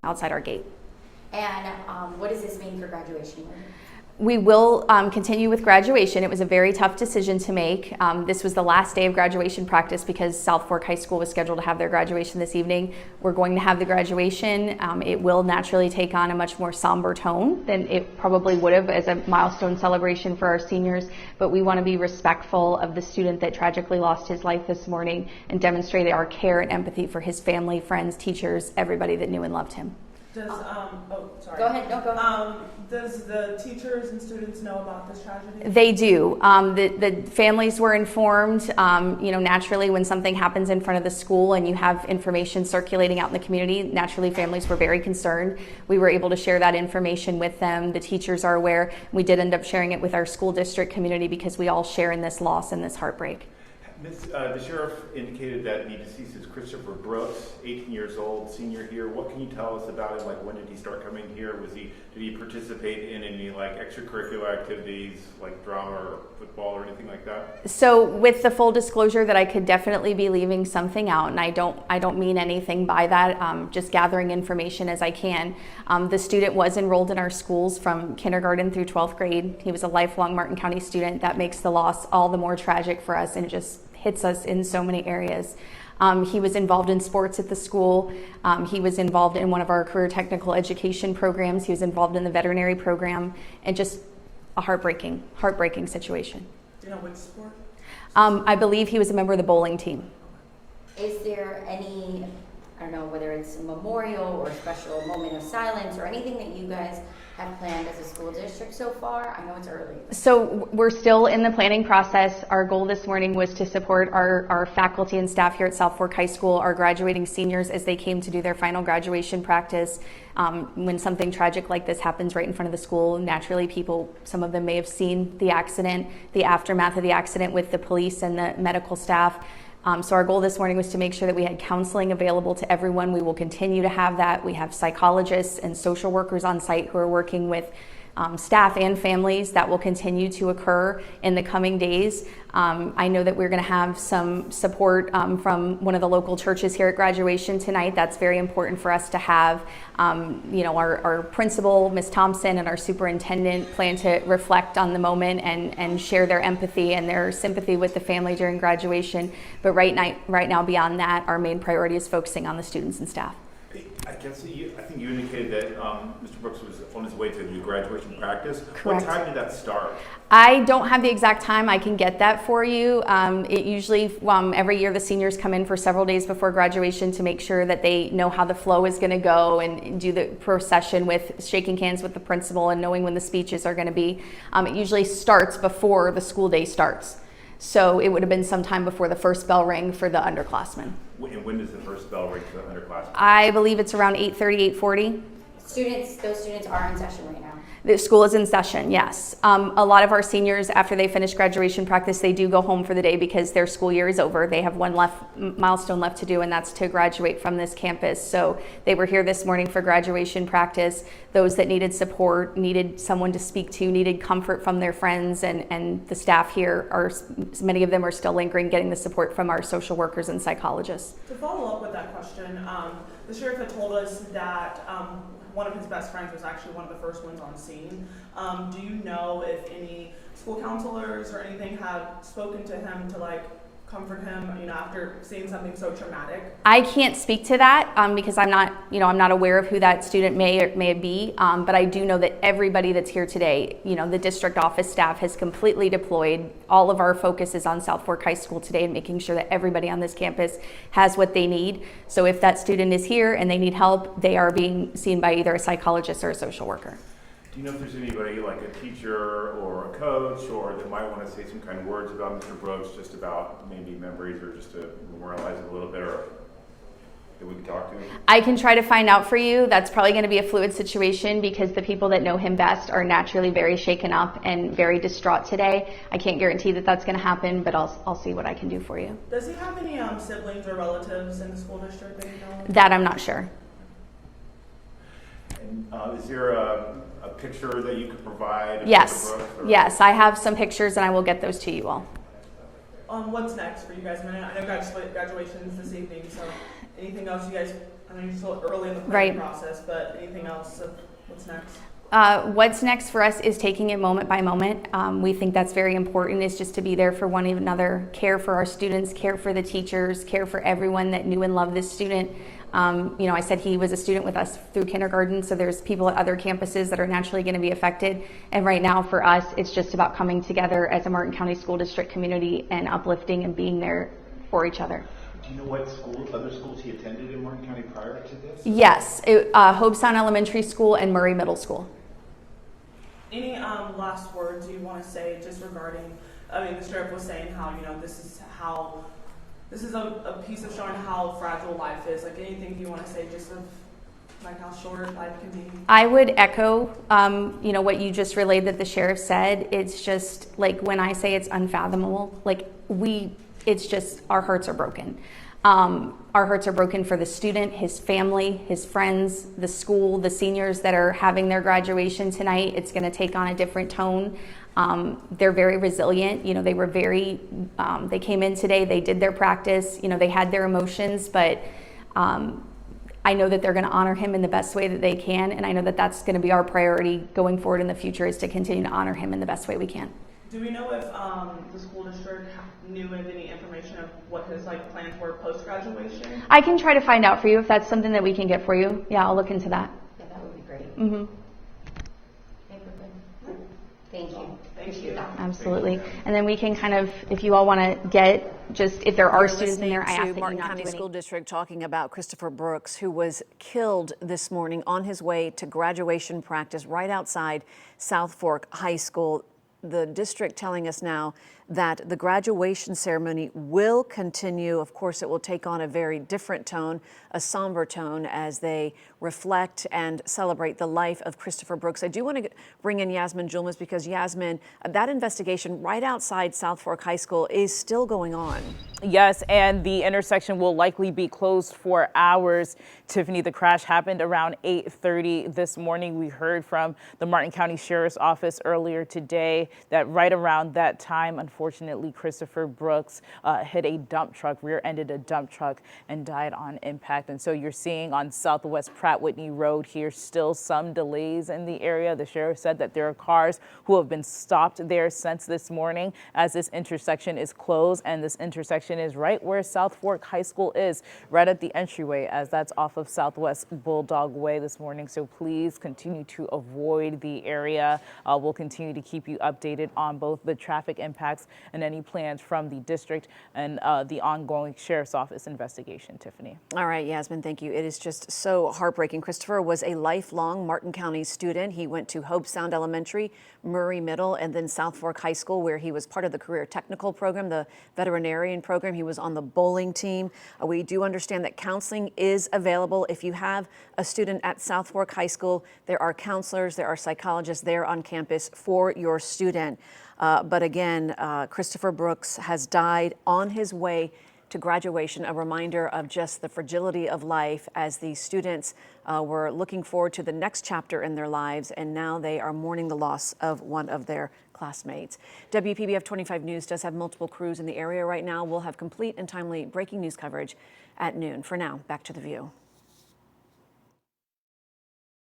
outside our gate. And what does this mean for graduation? We will continue with graduation. It was a very tough decision to make. This was the last day of graduation practice because South Fork High School was scheduled to have their graduation this evening. We're going to have the graduation. It will naturally take on a much more somber tone than it probably would have as a milestone celebration for our seniors, but we want to be respectful of the student that tragically lost his life this morning and demonstrate our care and empathy for his family, friends, teachers, everybody that knew and loved him. Does, sorry. Go ahead, no, go ahead. Does the teachers and students know about this tragedy? They do. The families were informed. Naturally, when something happens in front of the school and you have information circulating out in the community, naturally families were very concerned. We were able to share that information with them. The teachers are aware. We did end up sharing it with our school district community because we all share in this loss and this heartbreak. The sheriff indicated that the deceased is Christopher Brooks, 18 years old, senior here. What can you tell us about him? Like, when did he start coming here? Did he participate in any extracurricular activities like drama or football or anything like that? So, with the full disclosure that I could definitely be leaving something out, and I don't mean anything by that. Just gathering information as I can. The student was enrolled in our schools from kindergarten through 12th grade. He was a lifelong Martin County student. That makes the loss all the more tragic for us and just hits us in so many areas. He was involved in sports at the school. He was involved in one of our career technical education programs. He was involved in the veterinary program, and just a heartbreaking situation. Do you know which sport? I believe he was a member of the bowling team. Is there any, I don't know, whether it's a memorial or a special moment of silence or anything that you guys have planned as a school district so far? I know it's early. So we're still in the planning process. Our goal this morning was to support our faculty and staff here at South Fork High School, our graduating seniors as they came to do their final graduation practice. When something tragic like this happens right in front of the school, naturally some of them may have seen the accident, the aftermath of the accident with the police and the medical staff. So our goal this morning was to make sure that we had counseling available to everyone. We will continue to have that. We have psychologists and social workers on site who are working with staff and families. That will continue to occur in the coming days. I know that we're going to have some support from one of the local churches here at graduation tonight. That's very important for us to have. Our principal, Ms. Thompson, and our superintendent plan to reflect on the moment and share their empathy and their sympathy with the family during graduation. But right now, beyond that, our main priority is focusing on the students and staff. I think you indicated that Mr. Brooks was on his way to do graduation practice. Correct. What time did that start? I don't have the exact time. I can get that for you. It usually, every year the seniors come in for several days before graduation to make sure that they know how the flow is going to go and do the procession with shaking hands with the principal and knowing when the speeches are going to be. It usually starts before the school day starts. So it would have been sometime before the first bell rang for the underclassmen. And when does the first bell ring for the underclassmen? I believe it's around 8:30, 8:40. Those students are in session right now. The school is in session, yes. A lot of our seniors, after they finish graduation practice, they do go home for the day because their school year is over. They have one milestone left to do, and that's to graduate from this campus. So they were here this morning for graduation practice. Those that needed support, needed someone to speak to, needed comfort from their friends, and the staff here, many of them are still lingering, getting the support from our social workers and psychologists. To follow up with that question, the sheriff had told us that one of his best friends was actually one of the first ones on scene. Do you know if any school counselors or anything had spoken to him to comfort him, after seeing something so traumatic? I can't speak to that because I'm not aware of who that student may be. But I do know that everybody that's here today, the district office staff has completely deployed. All of our focus is on South Fork High School today and making sure that everybody on this campus has what they need. So if that student is here and they need help, they are being seen by either a psychologist or a social worker. Do you know if there's anybody like a teacher or a coach or that might want to say some kind of words about Mr. Brooks, just about maybe memories or just to memorialize it a little bit, or that we can talk to? I can try to find out for you. That's probably going to be a fluid situation because the people that know him best are naturally very shaken up and very distraught today. I can't guarantee that that's going to happen, but I'll see what I can do for you. Does he have any siblings or relatives in the school district that you know? That I'm not sure. And is there a picture that you could provide? Yes. Yes, I have some pictures and I will get those to you all. What's next for you guys? I know graduation is this evening, so anything else you guys I know you're still early in the planning Right. process, but anything else of what's next? What's next for us is taking it moment by moment. We think that's very important, is just to be there for one another, care for our students, care for the teachers, care for everyone that knew and loved this student. I said he was a student with us through kindergarten, so there's people at other campuses that are naturally going to be affected. And right now for us, it's just about coming together as a Martin County School District community and uplifting and being there for each other. Do you know what other schools he attended in Martin County prior to this? Yes, Hobestown Elementary School and Murray Middle School. Any last words you want to say just regarding, the sheriff was saying how, this is a piece of showing how fragile life is. Like, anything you want to say just of like how short life can be? I would echo, what you just relayed that the sheriff said. It's just like, when I say it's unfathomable, it's just, our hearts are broken. Our hearts are broken for the student, his family, his friends, the school, the seniors that are having their graduation tonight. It's going to take on a different tone. They're very resilient. They were they came in today, they did their practice, they had their emotions, but I know that they're going to honor him in the best way that they can. And I know that that's going to be our priority going forward in the future, is to continue to honor him in the best way we can. Do we know if the school district knew of any information of what his plans were post-graduation? I can try to find out for you if that's something that we can get for you. Yeah, I'll look into that. Yeah, that would be great. Mm-hmm. Thank you. Thank you. Absolutely. And then we can kind of, if you all want to get, just if there are students in there, I ask to that you Martin not County do any. School District talking about Christopher Brooks, who was killed this morning on his way to graduation practice right outside South Fork High School. The district telling us now that the graduation ceremony will continue. Of course, it will take on a very different tone, a somber tone, as they reflect and celebrate the life of Christopher Brooks. I do want to bring in Yasmin Julmas, because Yasmin, that investigation right outside South Fork High School is still going on. Yes, and the intersection will likely be closed for hours. Tiffany, the crash happened around 8:30 this morning. We heard from the Martin County Sheriff's Office earlier today that right around that time, unfortunately, Christopher Brooks hit a dump truck, rear-ended a dump truck, and died on impact. And so you're seeing on Southwest Pratt Whitney Road here still some delays in the area. The sheriff said that there are cars who have been stopped there since this morning, as this intersection is closed, and this intersection is right where South Fork High School is, right at the entryway, as that's off of Southwest Bulldog Way this morning. So please continue to avoid the area. We'll continue to keep you updated on both the traffic impacts and any plans from the district and the ongoing Sheriff's Office investigation. Tiffany. All right, Yasmin, thank you. It is just so heartbreaking. Christopher was a lifelong Martin County student. He went to Hobestown Elementary, Murray Middle, and then South Fork High School, where he was part of the career technical program, the veterinarian program. He was on the bowling team. We do understand that counseling is available. If you have a student at South Fork High School, there are counselors, there are psychologists there on campus for your student. But again, Christopher Brooks has died on his way to graduation, a reminder of just the fragility of life, as the students were looking forward to the next chapter in their lives, and now they are mourning the loss of one of their classmates. WPBF 25 News does have multiple crews in the area right now. We'll have complete and timely breaking news coverage at noon. For now, back to The View.